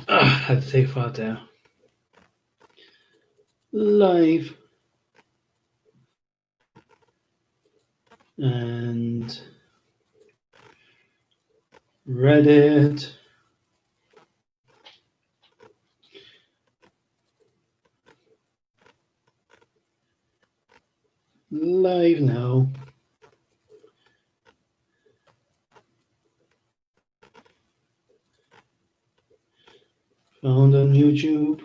Had to take far down. Live and Reddit. Live now. Found on YouTube.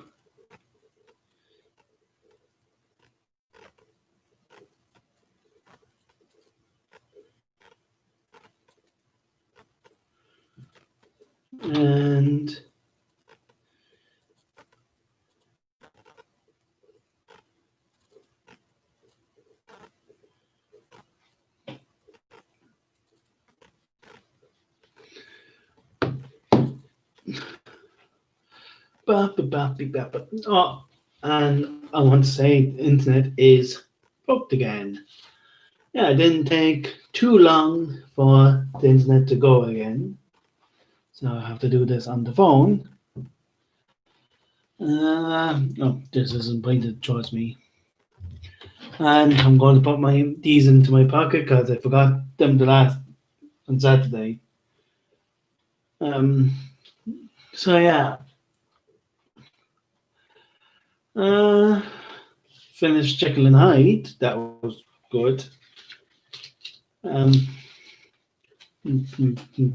And oh, and I want to say the internet is fucked again. Yeah, it didn't take too long for the internet to go again. So I have to do this on the phone. Oh, this isn't pointed towards me. And I'm going to put these into my pocket because I forgot them on Saturday. So yeah. Finished Jekyll and Hyde. That was good.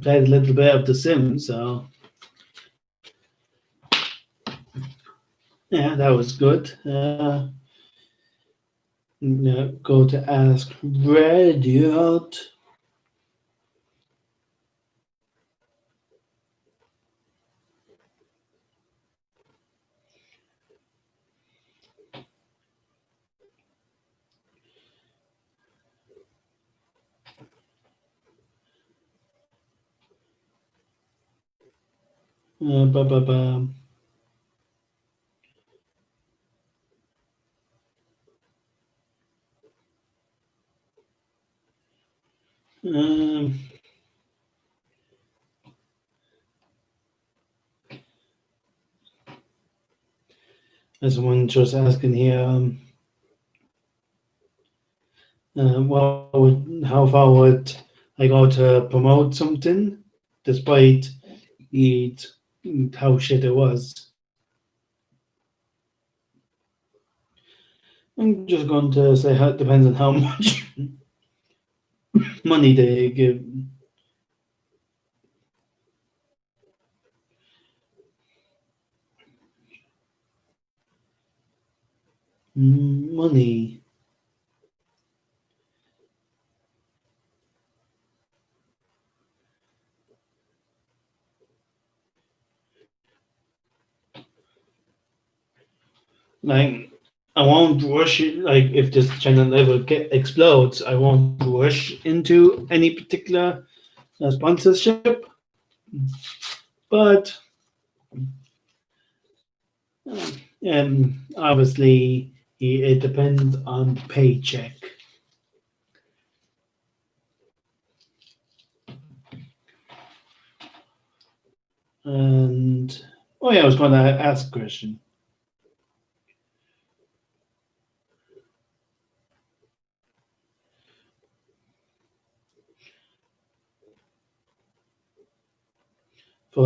Played a little bit of The Sims, so yeah, that was good. Go to askreddit. Ba, ba, ba. There's someone just asking here, how far would I go to promote something, despite how shit it was? I'm just going to say it depends on how much money they give. Money. Like, I won't rush it. Like, if this channel ever explodes, I won't rush into any particular sponsorship. But obviously, it depends on the paycheck. And oh yeah, I was going to ask a question. You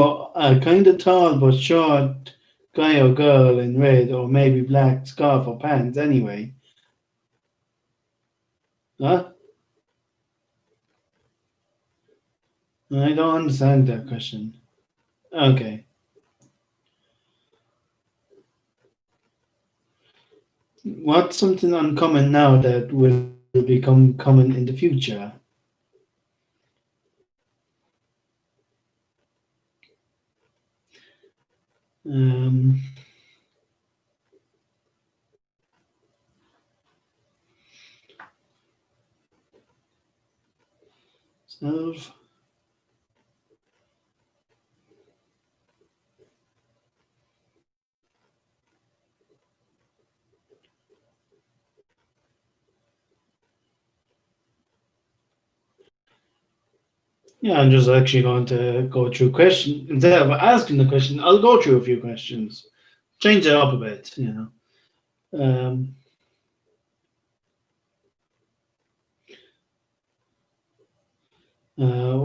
are kind of tall but short guy or girl in red or maybe black scarf or pants anyway. Huh? I don't understand that question. Okay. What's something uncommon now that will become common in the future. Self. Yeah, I'm just actually going to go through questions. Instead of asking the question, I'll go through a few questions. Change it up a bit, you know. Uh,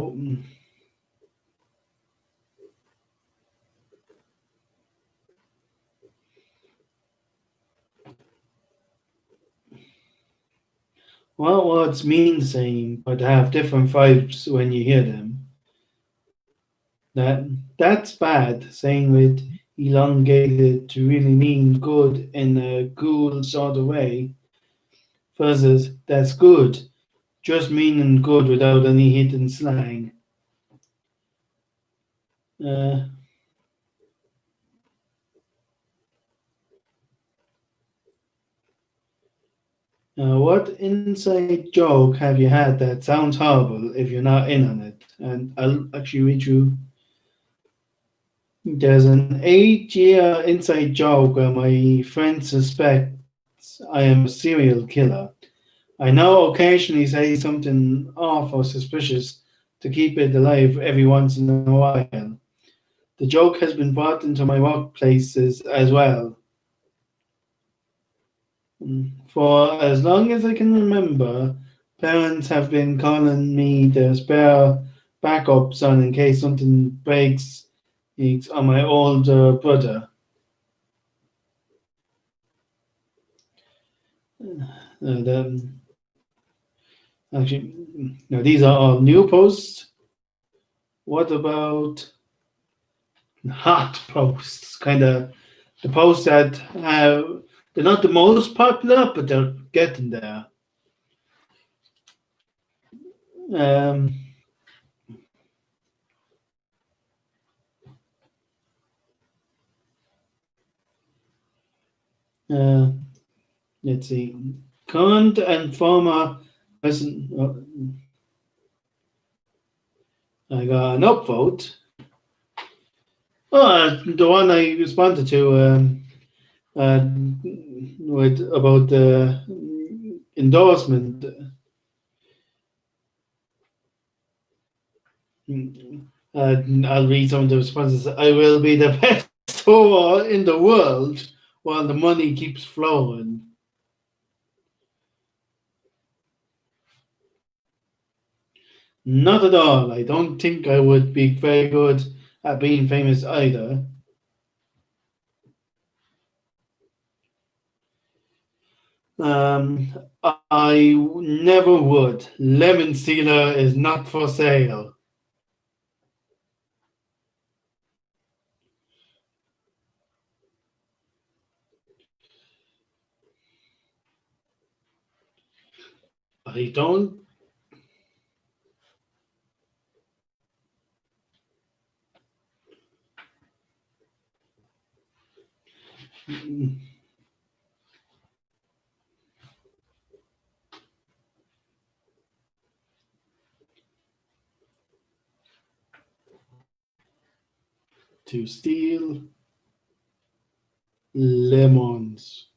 well, words mean the same, but have different vibes when you hear them. That's bad. Saying with elongated to really mean good in a cool sort of way, versus that's good, just meaning good without any hidden slang. Uh, what inside joke have you had that sounds horrible if you're not in on it? And I'll actually read you. There's an 8-year inside joke where my friend suspects I am a serial killer. I now occasionally say something off or suspicious to keep it alive every once in a while. The joke has been brought into my workplaces as well. For as long as I can remember, parents have been calling me the spare backup son in case something breaks on my older brother. The, actually, now these are all new posts. What about hot posts? Kind of the posts that have they're not the most popular, but they're getting there. Um, uh, let's see. Current and former president. I got an upvote. Oh, the one I responded to uh, with about the endorsement. I'll read some of the responses. I will be the best whore in the world while the money keeps flowing. Not at all. I don't think I would be very good at being famous either. Um, I never would. Lemon Sealer is not for sale. I don't. To steal lemons.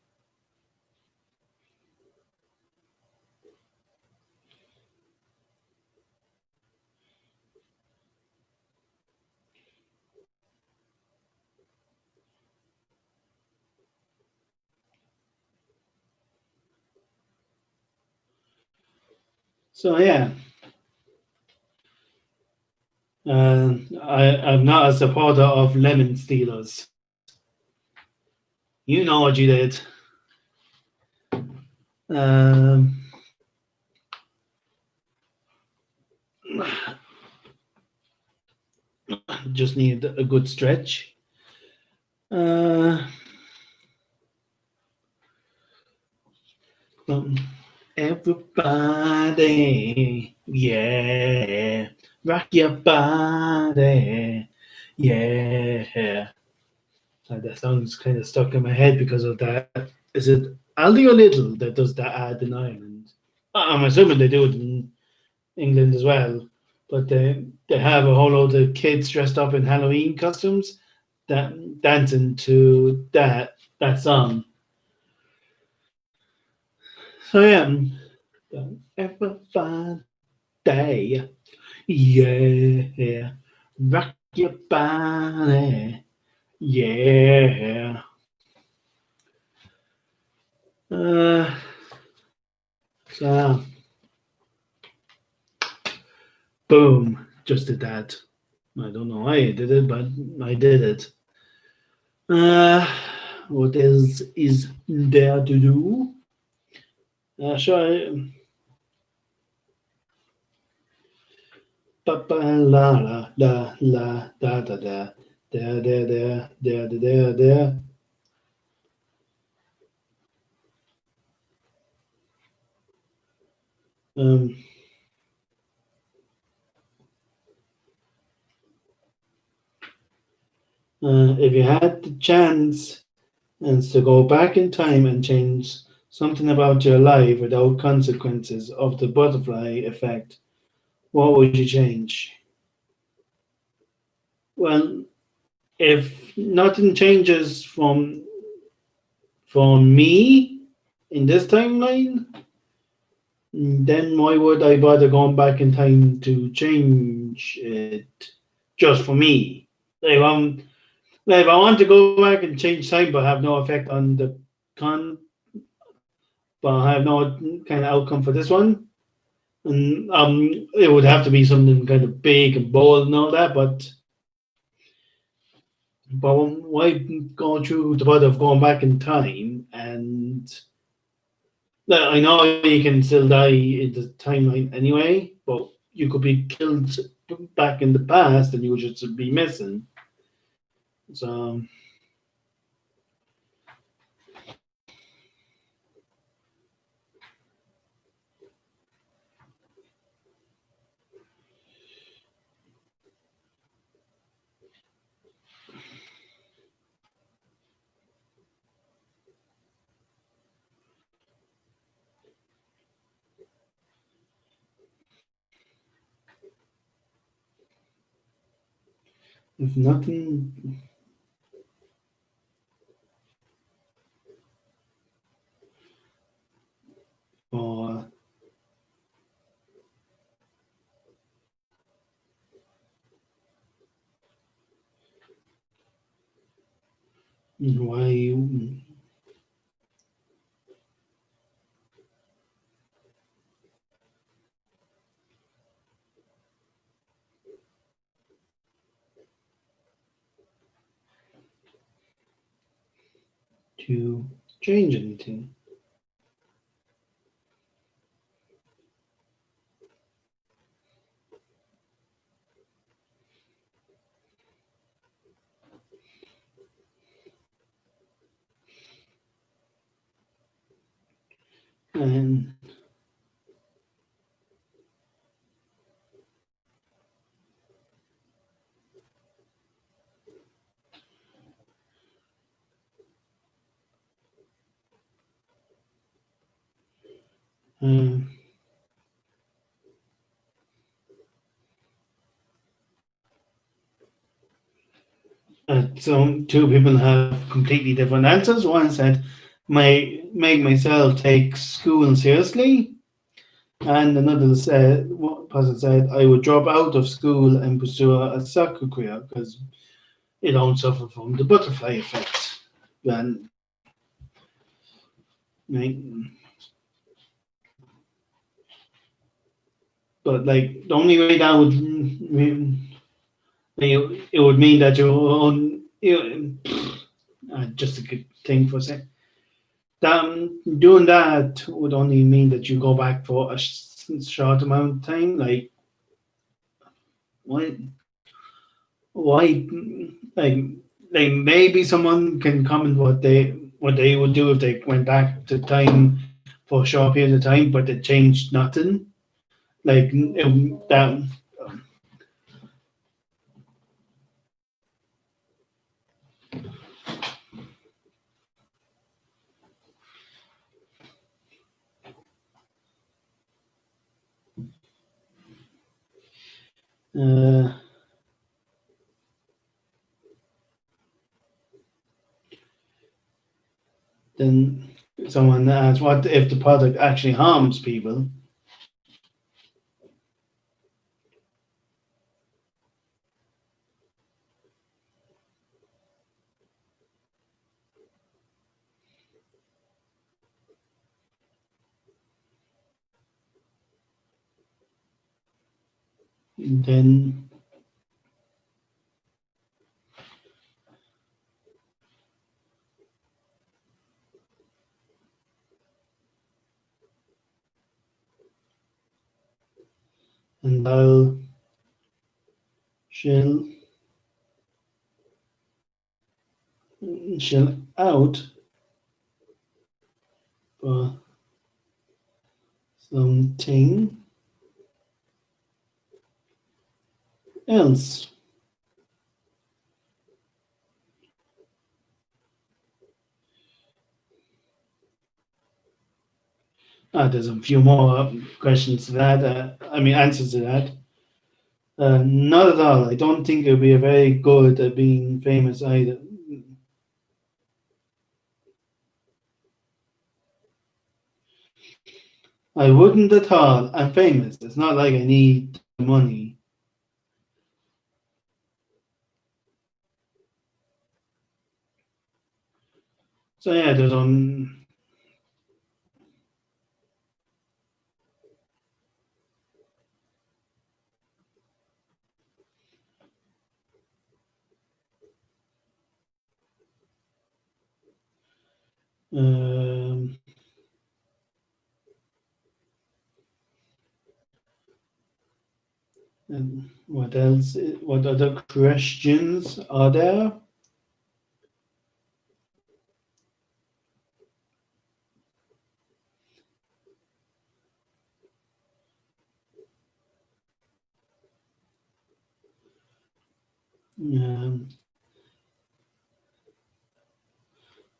So yeah, I'm not a supporter of lemon stealers. You know what you did. Um, just need a good stretch. Um, Everybody, yeah, rock your body, yeah. That song's kind of stuck in my head because of that. Is it Aldi or Little that does that ad in Ireland? I'm assuming they do it in England as well, but they have a whole load of kids dressed up in Halloween costumes that dancing to that song. So yeah, don't ever find day, yeah, rock your body, yeah. Uh, so boom, just did that. I don't know why I did it, but I did it. Uh, what else is there to do? Sure. Pa pa la la la la da da da there. Um, if you had the chance and to go back in time and change something about your life without consequences of the butterfly effect, what would you change? Well, if nothing changes from me in this timeline, then why would I bother going back in time to change it just for me? Like, if I want to go back and change time but have no effect on the con, but I have no kind of outcome for this one, and it would have to be something kind of big and bold and all that. But why go through the bother of going back in time? And I know you can still die in the timeline anyway, but you could be killed back in the past and you would just be missing. So if nothing, or why to change anything? And uh, so two people have completely different answers. One said, make myself take school seriously," and another said, one person said, "I would drop out of school and pursue a soccer career because it don't suffer from the butterfly effect." And like, but like the only way that would it would mean that your own just a good thing for a sec. That doing that would only mean that you go back for a short amount of time. Like why why like like maybe someone can comment what they would do if they went back to time for a short period of time, but it changed nothing. Like that. Then someone asks, what if the product actually harms people? Then and I'll shell out for something else. There's a few more questions to that. Answers to that. Not at all. I don't think it'll be very good at being famous either. I wouldn't at all. I'm famous. It's not like I need the money. So yeah, there's and what else? What other questions are there?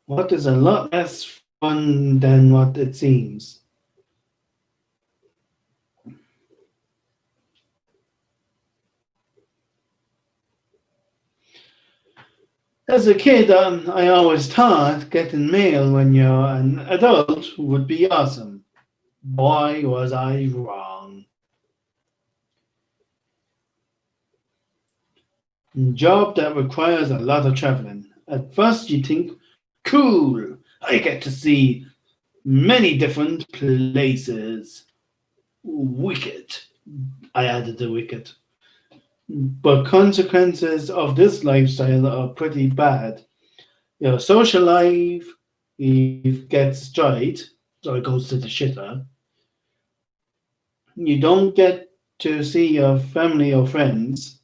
What is a lot less fun than what it seems? As a kid, I always thought getting mail when you're an adult would be awesome. Boy, was I wrong. Job that requires a lot of traveling. At first, you think, cool, I get to see many different places. Wicked. I added the wicked. But consequences of this lifestyle are pretty bad. Your social life gets dried, so it goes to the shitter. You don't get to see your family or friends.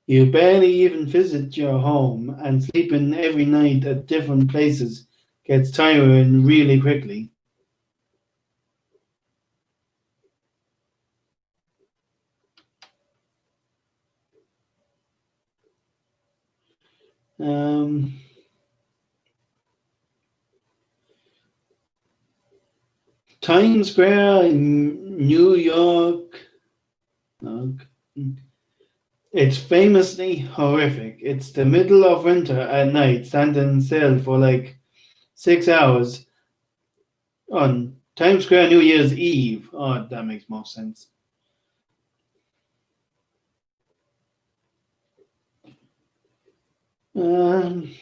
You barely even visit your home, and sleeping every night at different places gets tiring really quickly. Um, Times Square in New York. It's famously horrific. It's the middle of winter at night, standing still for like 6 hours on Times Square New Year's Eve. Oh, that makes more sense. Um,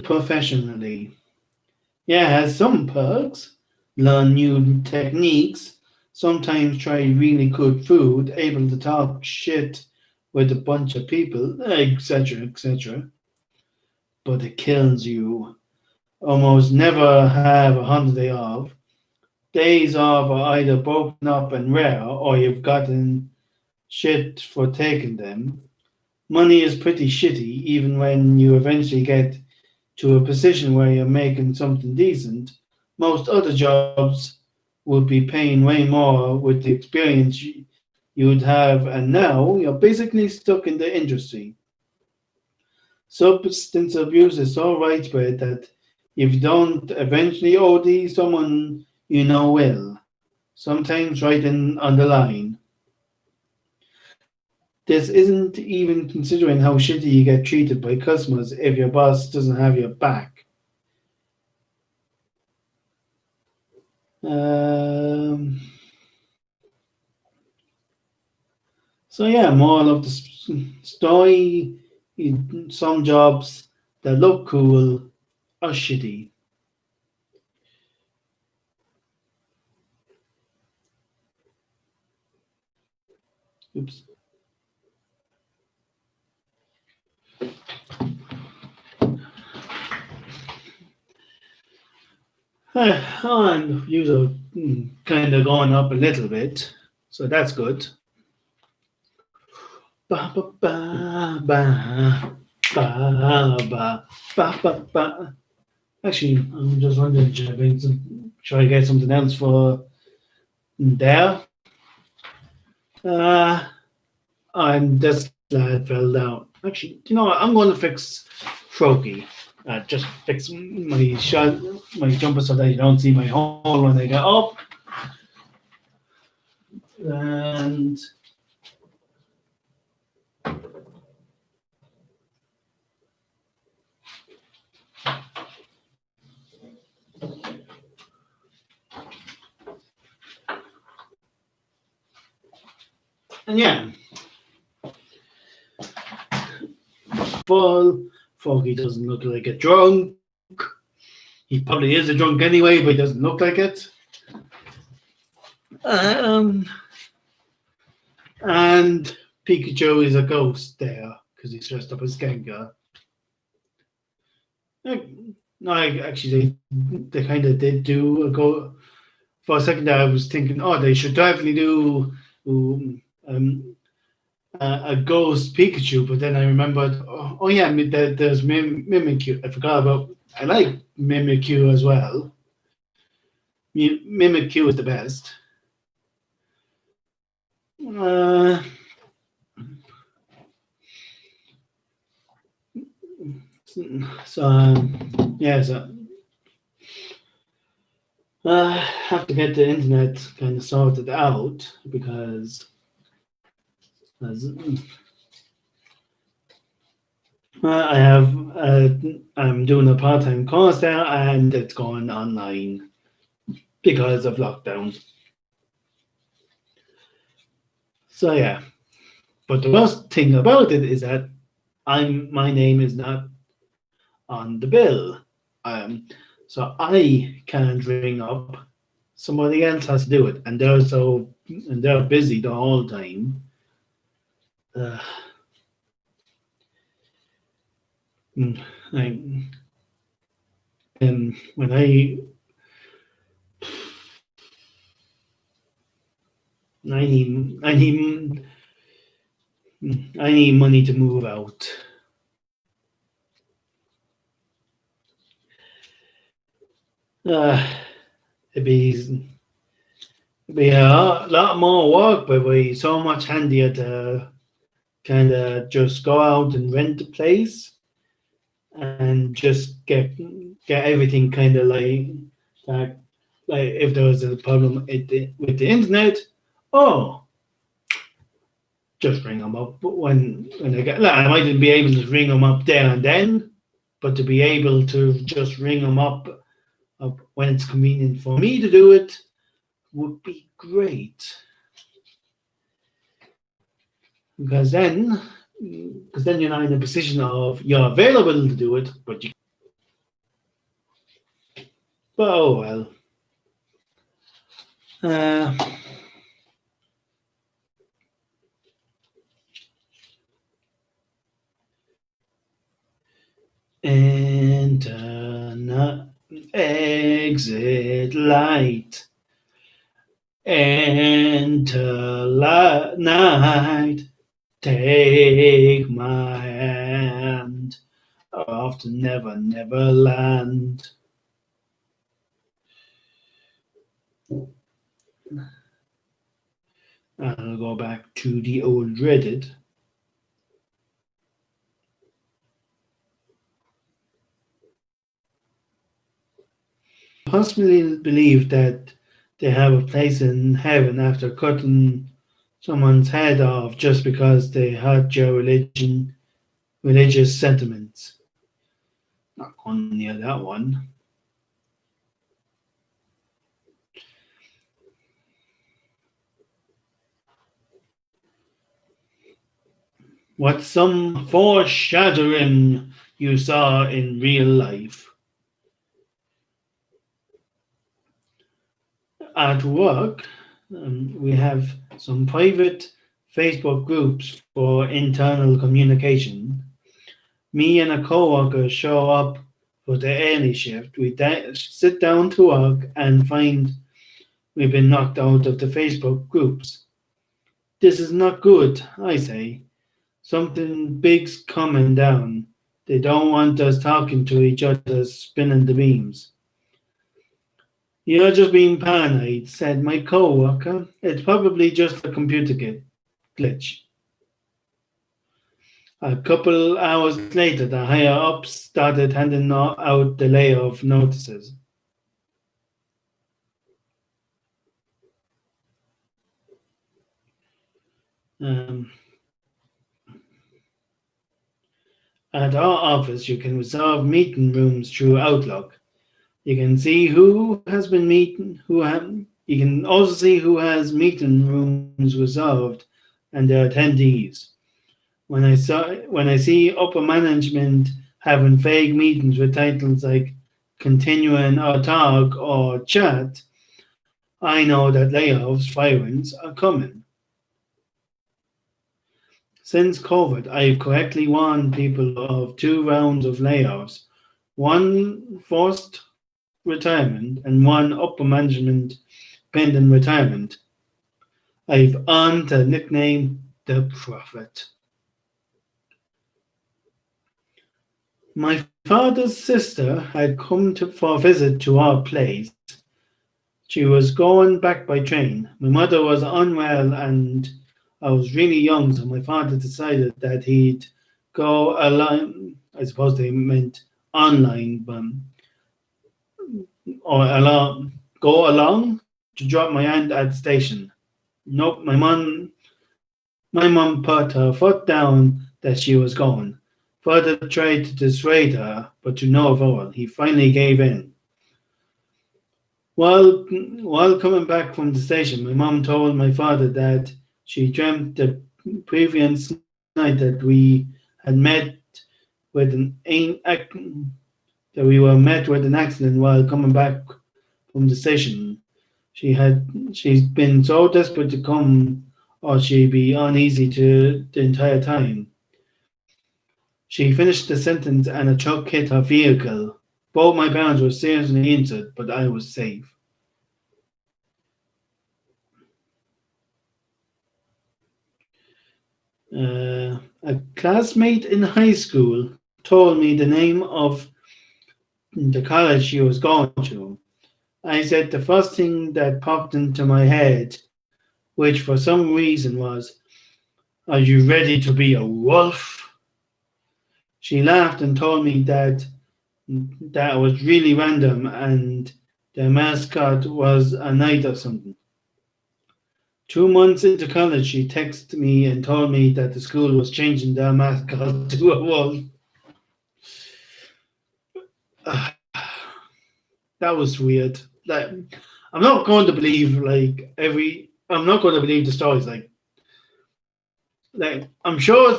Professionally. Yeah, it has some perks. Learn new techniques, sometimes try really good food, able to talk shit with a bunch of people, etc., etc. But it kills you. Almost never have a holiday off. Days off are either broken up and rare, or you've gotten shit for taking them. Money is pretty shitty, even when you eventually get to a position where you're making something decent. Most other jobs would be paying way more with the experience you'd have, and now you're basically stuck in the industry. Substance abuse is so widespread that if you don't eventually OD, someone you know will, sometimes right on the line. This isn't even considering how shitty you get treated by customers if your boss doesn't have your back. Um, so yeah, moral of the story: some jobs that look cool are shitty. Oops. And views are kind of going up a little bit, so that's good. Ba ba ba ba ba ba ba ba ba. Actually, I'm just wondering, should I get something else for there? Uh, I'm this lad fell down. Actually, you know what? I'm going to fix Froakie. Just fix my shot, my jumper so that you don't see my hole when I get up. And yeah, full. Foggy doesn't look like a drunk. He probably is a drunk anyway, but he doesn't look like it. Um, and Pikachu is a ghost there because he's dressed up as Gengar. No, actually, they kind of did do a go. For a second, there, I was thinking, oh, they should definitely do a ghost Pikachu. But then I remembered, oh yeah, there's Mimikyu. I forgot about. I like Mimikyu as well. Mimikyu is the best. Uh, so yeah, so I have to get the internet kind of sorted out because I have I'm doing a part-time course there and it's going online because of lockdown. So yeah, but the worst thing about it is that my name is not on the bill. So I can't ring up. Somebody else has to do it, and they're busy the whole time. Uh, I, and when I need money to move out. Uh, it'd be a lot more work, but it'd be so much handier to kind of just go out and rent a place and just get everything kind of like like if there was a problem with the internet, oh, just ring them up when I get. Like, I mightn't be able to ring them up there and then, but to be able to just ring them up when it's convenient for me to do it would be great. Because then you're not in a position of you're available to do it, but you. But oh well. Uh, Enter exit light. Enter light. night. Take my hand. Off to Never Never Land. I'll go back to the old Reddit. Possibly believe that they have a place in heaven after cutting someone's head off just because they hurt your religious sentiments. Not going near that one. What's some foreshadowing you saw in real life? At work, we have some private Facebook groups for internal communication. Me and a coworker show up for the early shift. We sit down to work and find we've been knocked out of the Facebook groups. This is not good, I say. Something big's coming down. They don't want us talking to each other, spinning the beams. You're just being paranoid, said my coworker. It's probably just a computer glitch. A couple hours later, the higher ups started handing out the layoff notices. At our office, you can reserve meeting rooms through Outlook. You can see who has been meeting, you can also see who has meeting rooms reserved and their attendees. When I see upper management having vague meetings with titles like continuing our talk or chat, I know that layoffs, firings are coming. Since COVID, I've correctly warned people of 2 rounds of layoffs, one forced retirement and one upper management pending retirement. I've earned the nickname the Prophet. My father's sister had come for a visit to our place. She was going back by train. My mother was unwell and I was really young, so my father decided that he'd go along. I suppose they meant online, go along to drop my aunt at the station. Nope, my mum put her foot down that she was going. Father tried to dissuade her, but to no avail. He finally gave in. While coming back from the station, my mum told my father that she dreamt the previous night that we had met with that we were met with an accident while coming back from the station. She's been so desperate to come, or she'd be uneasy the entire time. She finished the sentence and a truck hit her vehicle. Both my parents were seriously injured, but I was safe. A classmate in high school told me the name of the college she was going to. I said the first thing that popped into my head, which for some reason was, "Are you ready to be a wolf?" She laughed and told me that was really random and their mascot was a knight or something. 2 months into college, she texted me and told me that the school was changing their mascot to a wolf. That was weird. I'm not going to believe I'm not going to believe the stories. I'm sure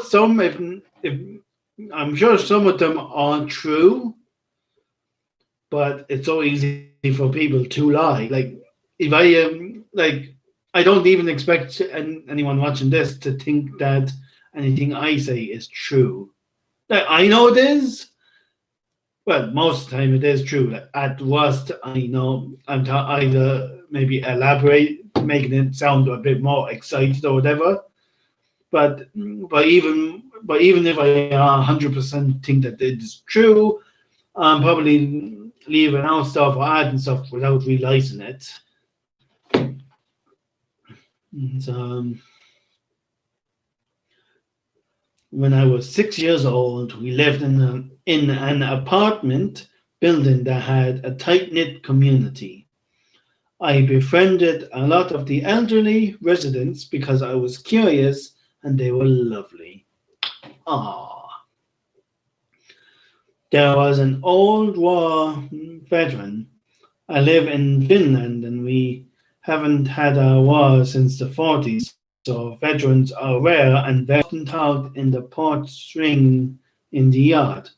I'm sure some of them are true, but it's so easy for people to lie. If I don't even expect anyone watching this to think that anything I say is true. I know it is. Well, most of the time it is true. At worst, I know I'm either maybe elaborate making it sound a bit more excited or whatever. But even if I 100% think that it is true, I'm probably leaving out stuff or adding stuff without realizing it. So, when I was 6 years old, we lived in an apartment building that had a tight knit community. I befriended a lot of the elderly residents because I was curious and they were lovely. Ah, there was an old war veteran. I live in Finland and we haven't had a war since the 40s, so veterans are rare and very often talked in the porch ring in the yard.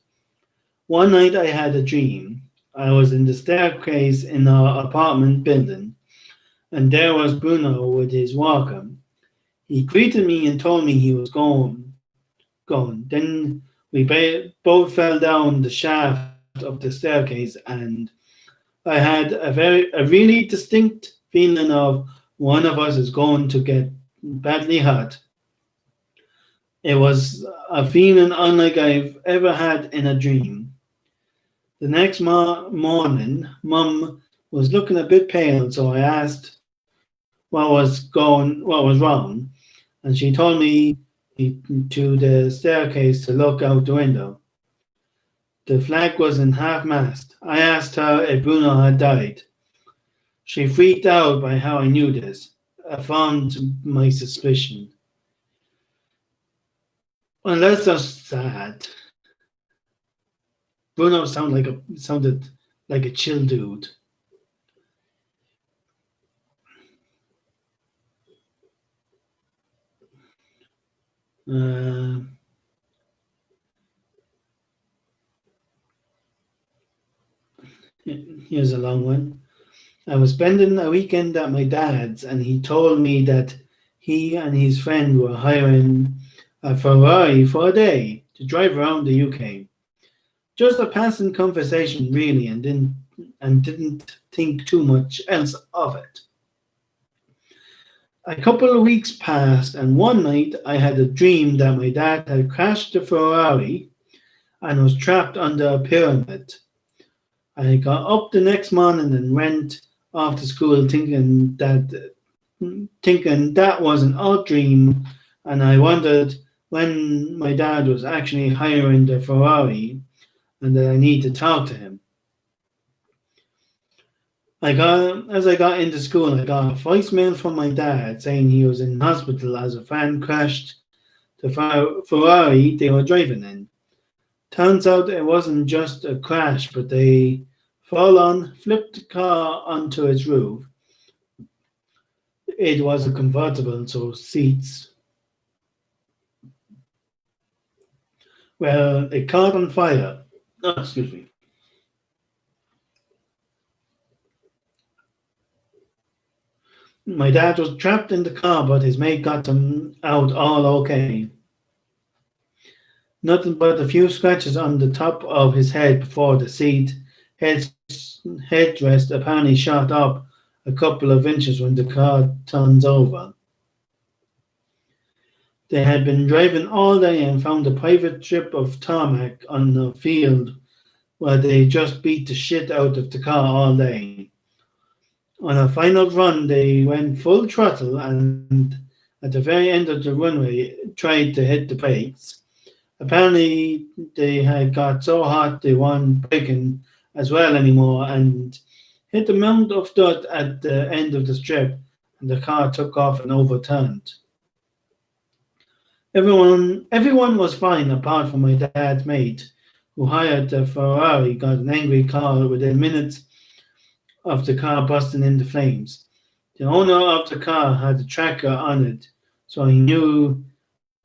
One night I had a dream. I was in the staircase in our apartment building, and there was Bruno with his walker. He greeted me and told me he was going. Then we both fell down the shaft of the staircase, and I had a really distinct feeling of one of us is going to get badly hurt. It was a feeling unlike I've ever had in a dream. The next morning, Mum was looking a bit pale, so I asked what was wrong, and she told me to the staircase to look out the window. The flag was in half mast. I asked her if Bruno had died. She freaked out by how I knew this. I found my suspicion. Well, that's just sad. Bruno sounded like a chill dude. Uh, Here's a long one. I was spending a weekend at my dad's, and he told me that he and his friend were hiring a Ferrari for a day to drive around the UK. Just a passing conversation, really, and didn't think too much else of it. A couple of weeks passed, and one night I had a dream that my dad had crashed the Ferrari and was trapped under a pyramid. I got up the next morning and went off to school thinking that was an odd dream, and I wondered when my dad was actually hiring the Ferrari and that I need to talk to him. As I got into school, I got a voicemail from my dad saying he was in hospital as a fan crashed the Ferrari they were driving in. Turns out it wasn't just a crash, but they flipped the car onto its roof. It was a convertible, so seats. Well, it caught on fire. Oh, excuse me. My dad was trapped in the car, but his mate got him out all okay. Nothing but a few scratches on the top of his head before the head, headrest apparently shot up a couple of inches when the car turns over. They had been driving all day and found a private strip of tarmac on the field where they just beat the shit out of the car all day. On a final run, they went full throttle and at the very end of the runway tried to hit the brakes. Apparently, they had got so hot they weren't braking as well anymore and hit a mound of dirt at the end of the strip, and the car took off and overturned. Everyone was fine apart from my dad's mate, who hired the Ferrari, got an angry call within minutes of the car busting into flames. The owner of the car had a tracker on it, so he knew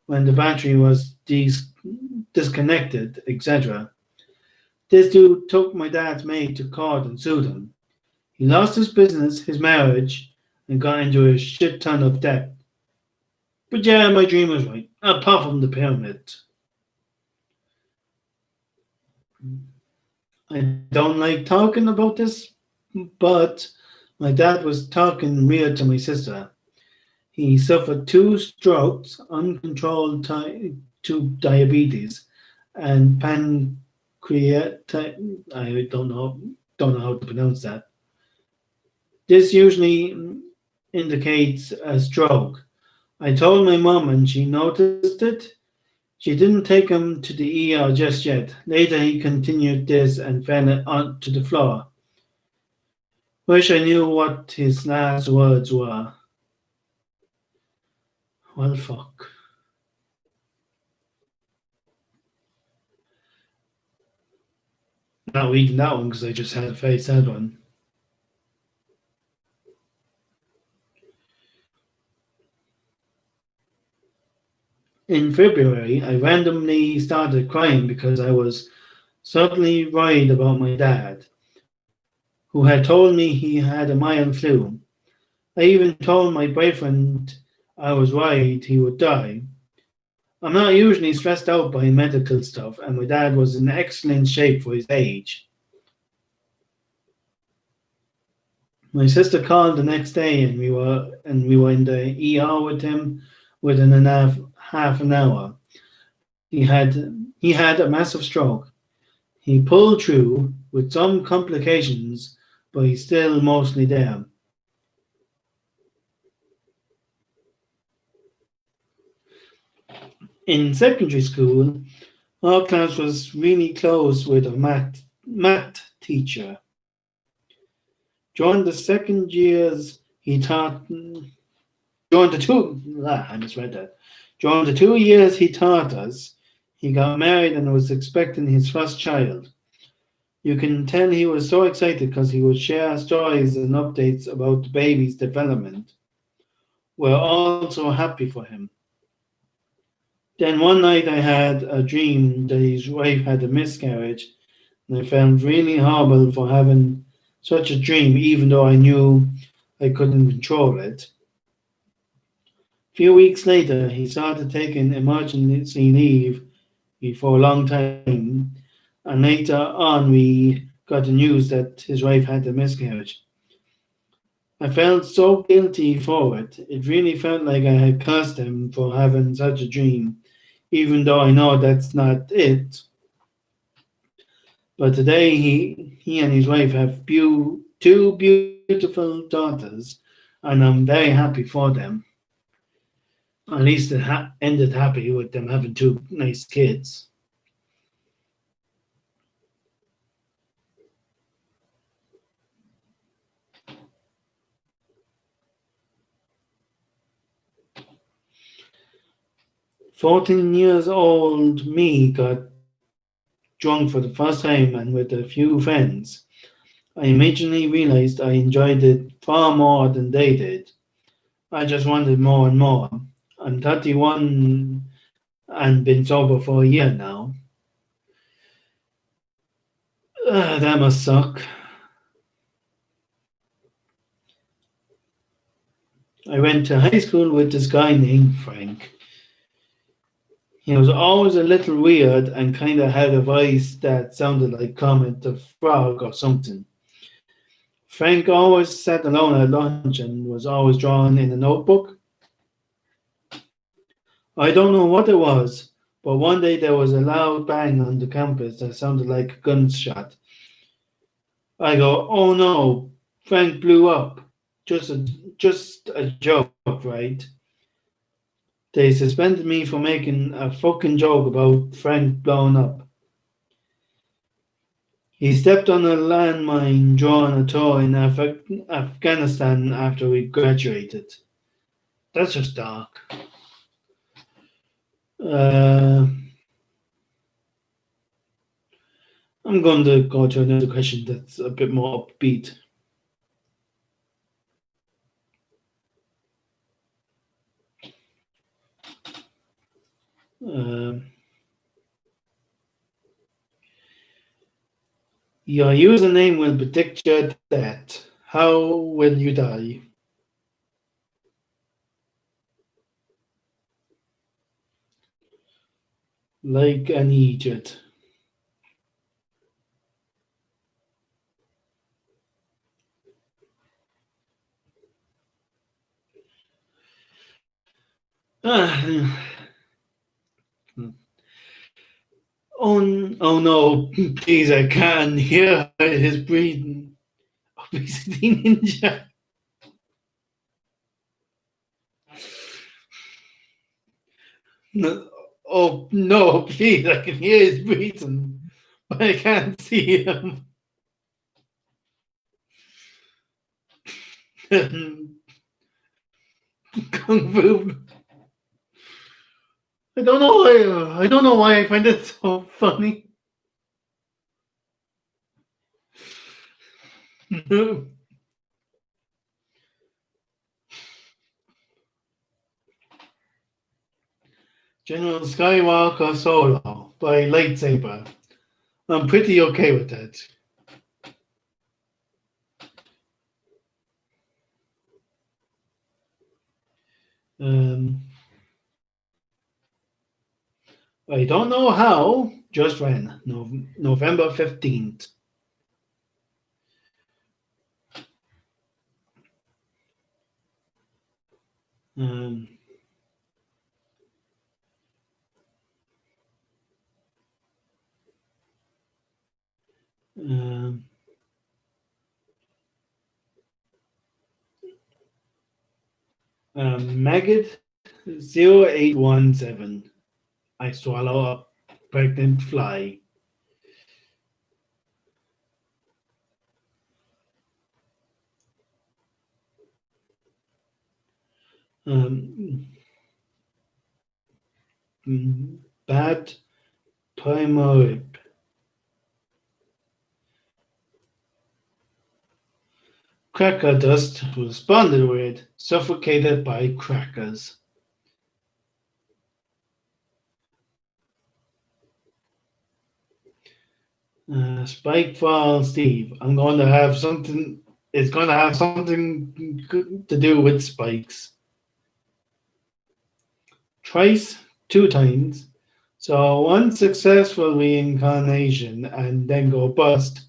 when the battery was disconnected, etc. This dude took my dad's mate to court and sued him. He lost his business, his marriage, and got into a shit ton of debt. But yeah, my dream was right, apart from the pyramid. I don't like talking about this, but My dad was talking weird to my sister. He suffered two strokes, uncontrolled type 2 diabetes, and pancreatitis. I don't know how to pronounce that. This usually indicates a stroke. I told my mom and she noticed it. She didn't take him to the ER just yet. Later he continued this and fell onto the floor. Wish I knew what his last words were. Well, fuck. Not reading that one because I just had a very sad one. In February, I randomly started crying because I was suddenly worried about my dad, who had told me he had a mild flu. I even told my boyfriend I was worried he would die. I'm not usually stressed out by medical stuff, and my dad was in excellent shape for his age. My sister called the next day, and we were in the ER with him within half an hour. He had a massive stroke. He pulled through with some complications, but he's still mostly there. In secondary school, our class was really close with a math teacher. During the second years, he taught. During the two, I misread that. During the 2 years he taught us, he got married and was expecting his first child. You can tell he was so excited because he would share stories and updates about the baby's development. We're all so happy for him. Then one night I had a dream that his wife had a miscarriage, and I felt really horrible for having such a dream, even though I knew I couldn't control it. A few weeks later, he started taking emergency leave for a long time, and later on, we got the news that his wife had a miscarriage. I felt so guilty for it. It really felt like I had cursed him for having such a dream, even though I know that's not it. But today, he and his wife have two beautiful daughters, and I'm very happy for them. At least it ended happy with them having two nice kids. 14 years old me got drunk for the first time and with a few friends. I immediately realized I enjoyed it far more than they did. I just wanted more and more. I'm 31 and been sober for a year now. That must suck. I went to high school with this guy named Frank. He was always a little weird and kind of had a voice that sounded like Kermit the Frog or something. Frank always sat alone at lunch and was always drawing in a notebook. I don't know what it was, but one day there was a loud bang on the campus that sounded like a gunshot. I go, oh no, Frank blew up. Just a, just a joke, right? They suspended me for making a fucking joke about Frank blowing up. He stepped on a landmine during a tour in Afghanistan after we graduated. That's just dark. Uh, I'm going to go to another question that's a bit more upbeat. Uh, your username will predict your death. How will you die? Like an idiot. Uh, oh no, please, I can't hear his breathing. Obesity Ninja. No, oh no, please, I can hear his breathing, but I can't see him. Kung Fu. I don't know why. I don't know why I find it so funny. General Skywalker Solo by lightsaber. I'm pretty okay with that. Um, I don't know how. Just when November 15th. Um, um, Maggot 0817. I swallow a pregnant fly. Um, Bad primary. Cracker dust responded with suffocated by crackers. Spikefall Steve. I'm going to have something. It's going to have something to do with spikes. Twice, two times. So one successful reincarnation and then go bust.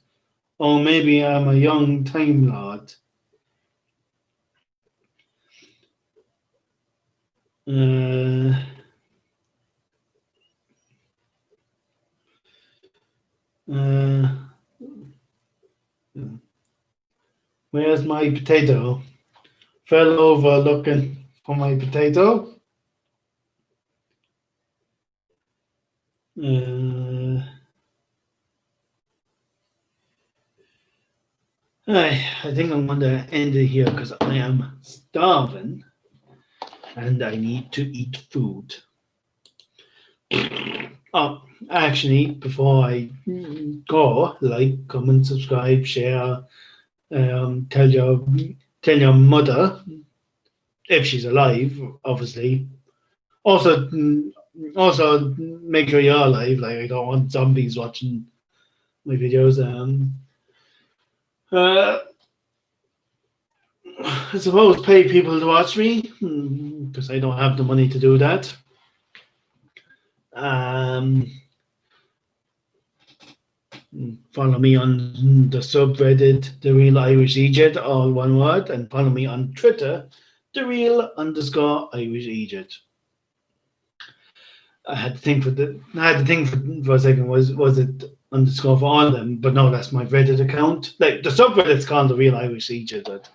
Or maybe I'm a young Time Lord. Uh, uh, where's my potato? Fell over looking for my potato. I think I'm going to end it here because I am starving and I need to eat food. Oh, actually, before I go, like, comment, subscribe, share, tell your mother if she's alive, obviously. Also, also make sure you're alive. Like, I don't want zombies watching my videos. Uh, I suppose pay people to watch me because I don't have the money to do that. Follow me on the subreddit, The Real iRISHeJET, all one word, and follow me on Twitter, The Real _iRISHeJET. I had to think for a second. Was it underscore for all of them? But no, that's my Reddit account. Like the subreddit's called The Real iRISHeJET.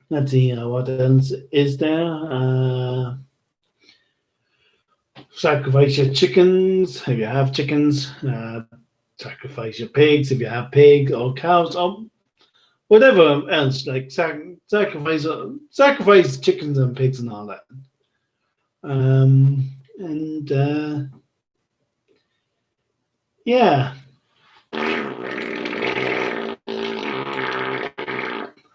Let's see what else is there. Sacrifice your chickens if you have chickens. Sacrifice your pigs if you have pigs or cows or whatever else. Like sacrifice chickens and pigs and all that. And yeah,